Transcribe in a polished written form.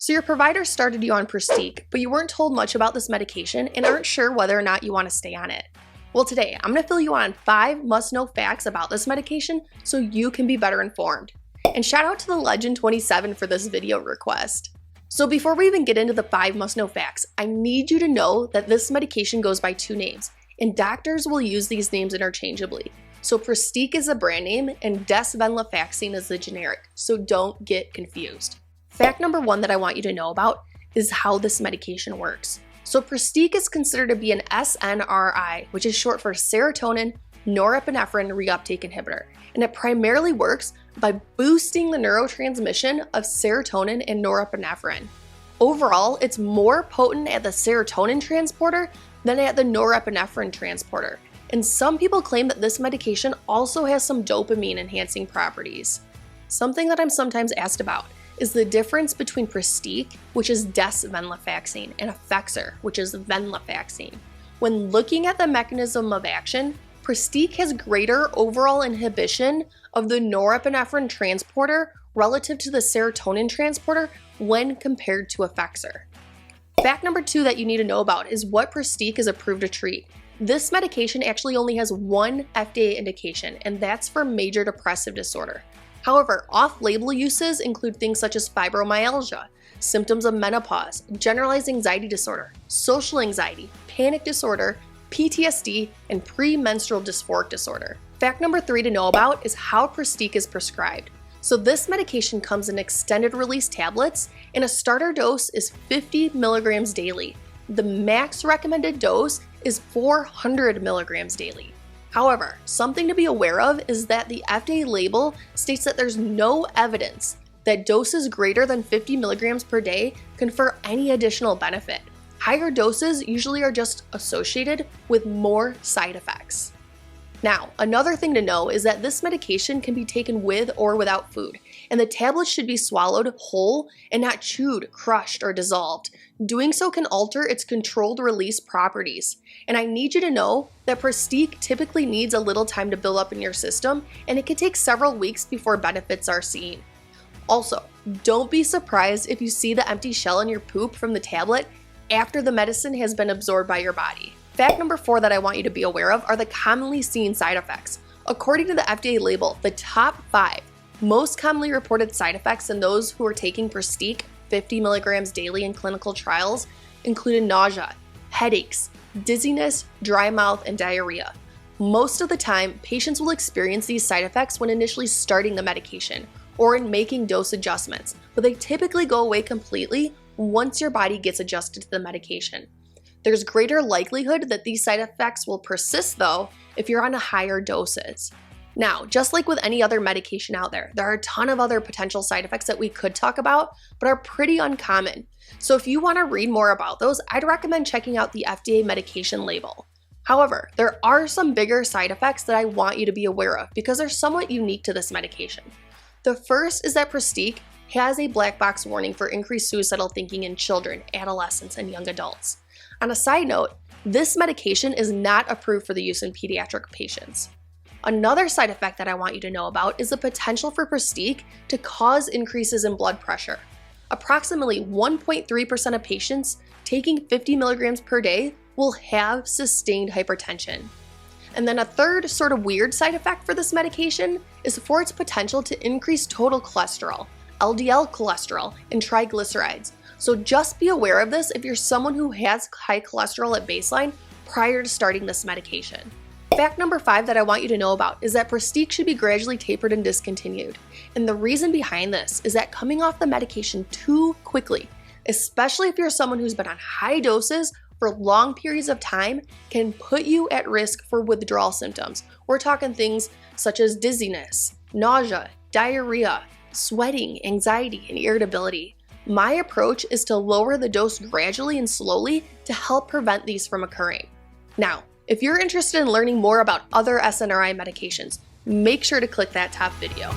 So your provider started you on Pristiq, but you weren't told much about this medication and aren't sure whether or not you want to stay on it. Well, today I'm going to fill you on 5 must-know facts about this medication so you can be better informed. And shout out to the Legend27 for this video request. So before we even get into the 5 must-know facts, I need you to know that this medication goes by 2 names, and doctors will use these names interchangeably. So Pristiq is the brand name and Desvenlafaxine is the generic, so don't get confused. Fact number 1 that I want you to know about is how this medication works. So Pristiq is considered to be an SNRI, which is short for serotonin norepinephrine reuptake inhibitor, and it primarily works by boosting the neurotransmission of serotonin and norepinephrine. Overall, it's more potent at the serotonin transporter than at the norepinephrine transporter, and some people claim that this medication also has some dopamine enhancing properties. Something that I'm sometimes asked about is the difference between Pristiq, which is Desvenlafaxine, and Effexor, which is Venlafaxine. When looking at the mechanism of action, Pristiq has greater overall inhibition of the norepinephrine transporter relative to the serotonin transporter when compared to Effexor. Fact number 2 that you need to know about is what Pristiq is approved to treat. This medication actually only has one FDA indication, and that's for major depressive disorder. However, off-label uses include things such as fibromyalgia, symptoms of menopause, generalized anxiety disorder, social anxiety, panic disorder, PTSD, and premenstrual dysphoric disorder. Fact number 3 to know about is how Pristiq is prescribed. So this medication comes in extended release tablets, and a starter dose is 50 milligrams daily. The max recommended dose is 400 milligrams daily. However, something to be aware of is that the FDA label states that there's no evidence that doses greater than 50 milligrams per day confer any additional benefit. Higher doses usually are just associated with more side effects. Now, another thing to know is that this medication can be taken with or without food, and the tablets should be swallowed whole and not chewed, crushed, or dissolved. Doing so can alter its controlled release properties. And I need you to know that Pristiq typically needs a little time to build up in your system, and it can take several weeks before benefits are seen. Also, don't be surprised if you see the empty shell in your poop from the tablet after the medicine has been absorbed by your body. Fact number 4 that I want you to be aware of are the commonly seen side effects. According to the FDA label, the top 5 most commonly reported side effects in those who are taking Pristiq 50 milligrams daily in clinical trials included nausea, headaches, dizziness, dry mouth, and diarrhea. Most of the time, patients will experience these side effects when initially starting the medication or in making dose adjustments, but they typically go away completely once your body gets adjusted to the medication. There's greater likelihood that these side effects will persist though if you're on higher doses. Now, just like with any other medication out there are a ton of other potential side effects that we could talk about, but are pretty uncommon. So if you want to read more about those, I'd recommend checking out the FDA medication label. However, there are some bigger side effects that I want you to be aware of because they're somewhat unique to this medication. The first is that Pristiq has a black box warning for increased suicidal thinking in children, adolescents, and young adults. On a side note, this medication is not approved for the use in pediatric patients. Another side effect that I want you to know about is the potential for Pristiq to cause increases in blood pressure. Approximately 1.3% of patients taking 50 milligrams per day will have sustained hypertension. And then a third sort of weird side effect for this medication is for its potential to increase total cholesterol, LDL cholesterol, and triglycerides. So just be aware of this if you're someone who has high cholesterol at baseline prior to starting this medication. Fact number 5 that I want you to know about is that Pristiq should be gradually tapered and discontinued. And the reason behind this is that coming off the medication too quickly, especially if you're someone who's been on high doses for long periods of time, can put you at risk for withdrawal symptoms. We're talking things such as dizziness, nausea, diarrhea, sweating, anxiety, and irritability. My approach is to lower the dose gradually and slowly to help prevent these from occurring. Now, if you're interested in learning more about other SNRI medications, make sure to click that top video.